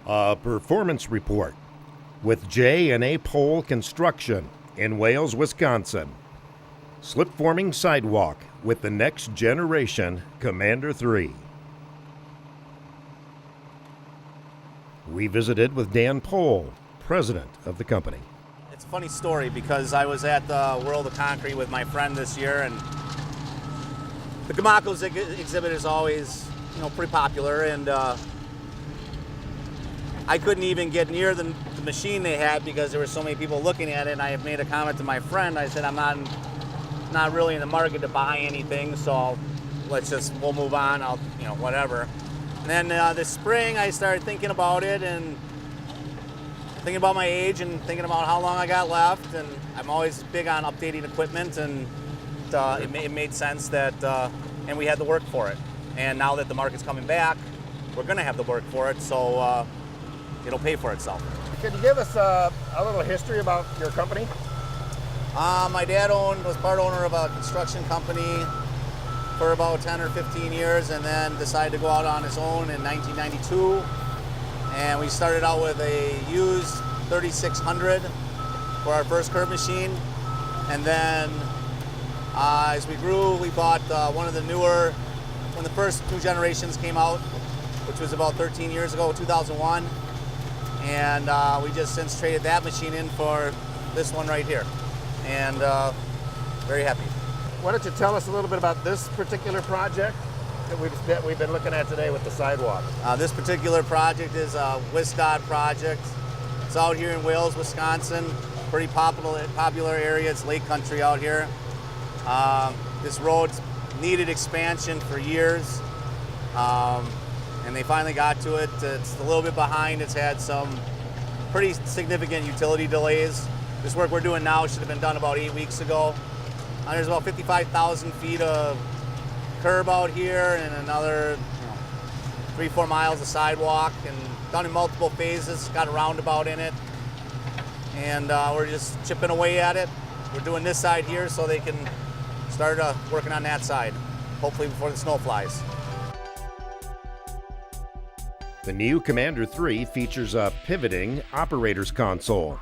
A performance report with J&A Pole Construction in Wales, Wisconsin. Slip forming sidewalk with the next generation Commander III. We visited with Dan Pohl, president of the company. It's a funny story because I was at the World of Concrete with my friend this year, and the GOMACO exhibit is always, pretty popular, and I couldn't even get near the machine they had because there were so many people looking at it. And I had made a comment to my friend. I said, I'm not really in the market to buy anything, so we'll move on. I'll, whatever. And then this spring, I started thinking about it and thinking about my age and thinking about how long I got left. And I'm always big on updating equipment, and it made sense that, and we had the work for it. And now that the market's coming back, we're going to have the work for it, so it'll pay for itself. Could you give us a little history about your company? My dad was part owner of a construction company for about 10 or 15 years, and then decided to go out on his own in 1992. And we started out with a used 3600 for our first curve machine. And then as we grew, we bought one of the newer, when the first two generations came out, which was about 13 years ago, 2001. And we just since traded that machine in for this one right here. And very happy. Why don't you tell us a little bit about this particular project that we've been looking at today with the sidewalk? This particular project is a WISDOT project. It's out here in Wales, Wisconsin. Pretty popular area. It's lake country out here. This road's needed expansion for years. And they finally got to it. It's a little bit behind. It's had some pretty significant utility delays. This work we're doing now should have been done about 8 weeks ago. There's about 55,000 feet of curb out here and another 3-4 miles of sidewalk, and done in multiple phases, got a roundabout in it. And we're just chipping away at it. We're doing this side here so they can start working on that side, hopefully before the snow flies. The new Commander III features a pivoting operator's console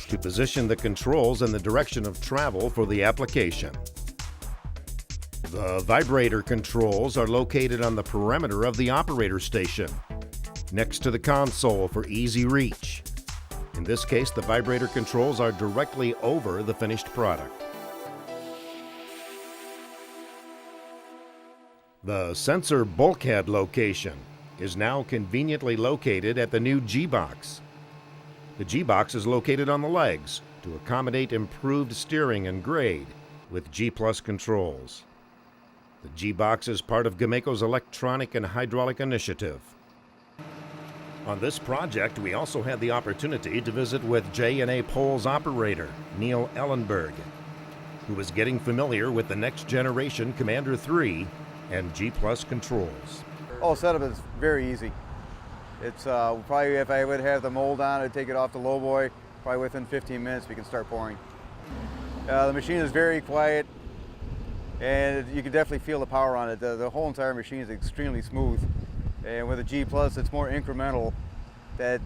to position the controls in the direction of travel for the application. The vibrator controls are located on the perimeter of the operator station, next to the console for easy reach. In this case, the vibrator controls are directly over the finished product. The sensor bulkhead location is now conveniently located at the new G-Box. The G-Box is located on the legs to accommodate improved steering and grade with G+ controls. The G-Box is part of GOMACO's electronic and hydraulic initiative. On this project, we also had the opportunity to visit with J&A Pole's operator, Neil Ellenberg, who was getting familiar with the next generation Commander III and G+ controls. Setup is very easy. It's probably, if I would have the mold on, I'd take it off the lowboy. Probably within 15 minutes we can start pouring. The machine is very quiet, and you can definitely feel the power on it. The whole entire machine is extremely smooth. And with a G+, it's more incremental, that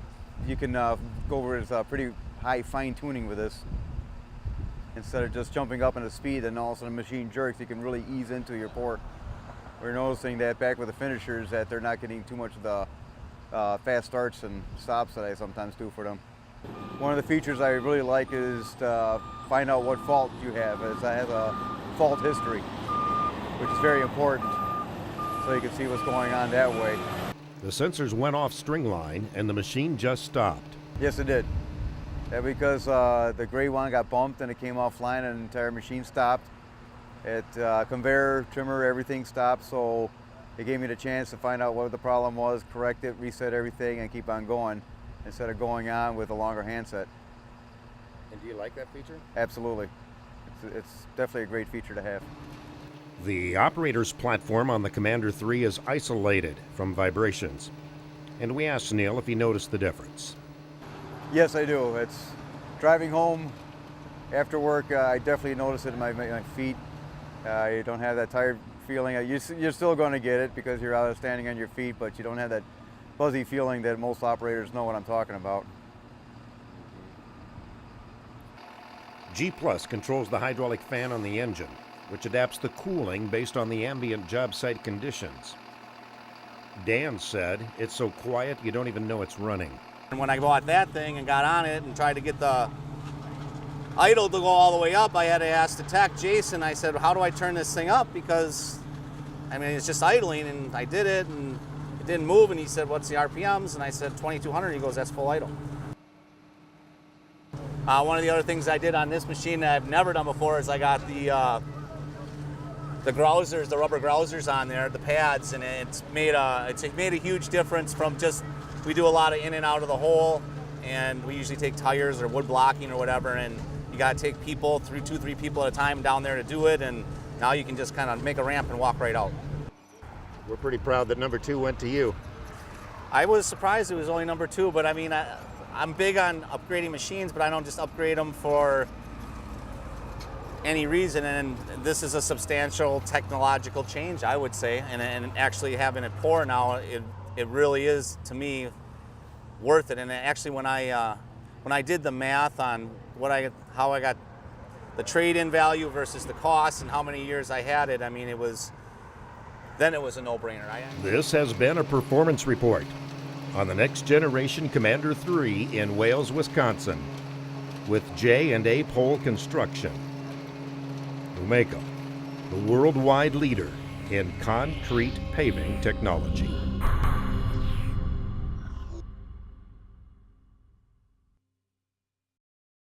you can go over with pretty high fine tuning with this. Instead of just jumping up into speed and all of a sudden the machine jerks, you can really ease into your pour. We're noticing that back with the finishers that they're not getting too much of the fast starts and stops that I sometimes do for them. One of the features I really like is to find out what fault you have. It has a fault history, which is very important, so you can see what's going on that way. The sensors went off string line and the machine just stopped. Yes, it did. Because the gray one got bumped and it came offline and the entire machine stopped. Conveyor, trimmer, everything stopped, so it gave me the chance to find out what the problem was, correct it, reset everything, and keep on going instead of going on with a longer handset. And do you like that feature? Absolutely. It's definitely a great feature to have. The operator's platform on the Commander III is isolated from vibrations, and we asked Neil if he noticed the difference. Yes, I do. It's driving home after work, I definitely notice it in my feet. You don't have that tired feeling. You're still going to get it because you're out standing on your feet, but you don't have that fuzzy feeling that most operators know what I'm talking about. G Plus controls the hydraulic fan on the engine, which adapts the cooling based on the ambient job site conditions. Dan said it's so quiet you don't even know it's running. And when I bought that thing and got on it and tried to get the idle to go all the way up, I had to ask the tech, Jason, I said, how do I turn this thing up? Because, I mean, it's just idling, and I did it, and it didn't move, and he said, what's the RPMs? And I said, 2,200, he goes, that's full idle. One of the other things I did on this machine that I've never done before is I got the grousers, the rubber grousers on there, the pads, and it's made a huge difference from just, we do a lot of in and out of the hole, and we usually take tires or wood blocking or whatever, and you got to take people through 2-3 people at a time down there to do it, and now you can just kind of make a ramp and walk right out. We're pretty proud that number 2 went to you. I was surprised it was only number 2, but I mean, I'm big on upgrading machines, but I don't just upgrade them for any reason, and this is a substantial technological change, I would say, and actually having it pour now, it really is, to me, worth it. And actually, when I did the math on how I got the trade-in value versus the cost and how many years I had it, I mean, it was a no-brainer. This has been a performance report on the next generation Commander III in Wales, Wisconsin, with J&A Pole Construction. GOMACO, the worldwide leader in concrete paving technology.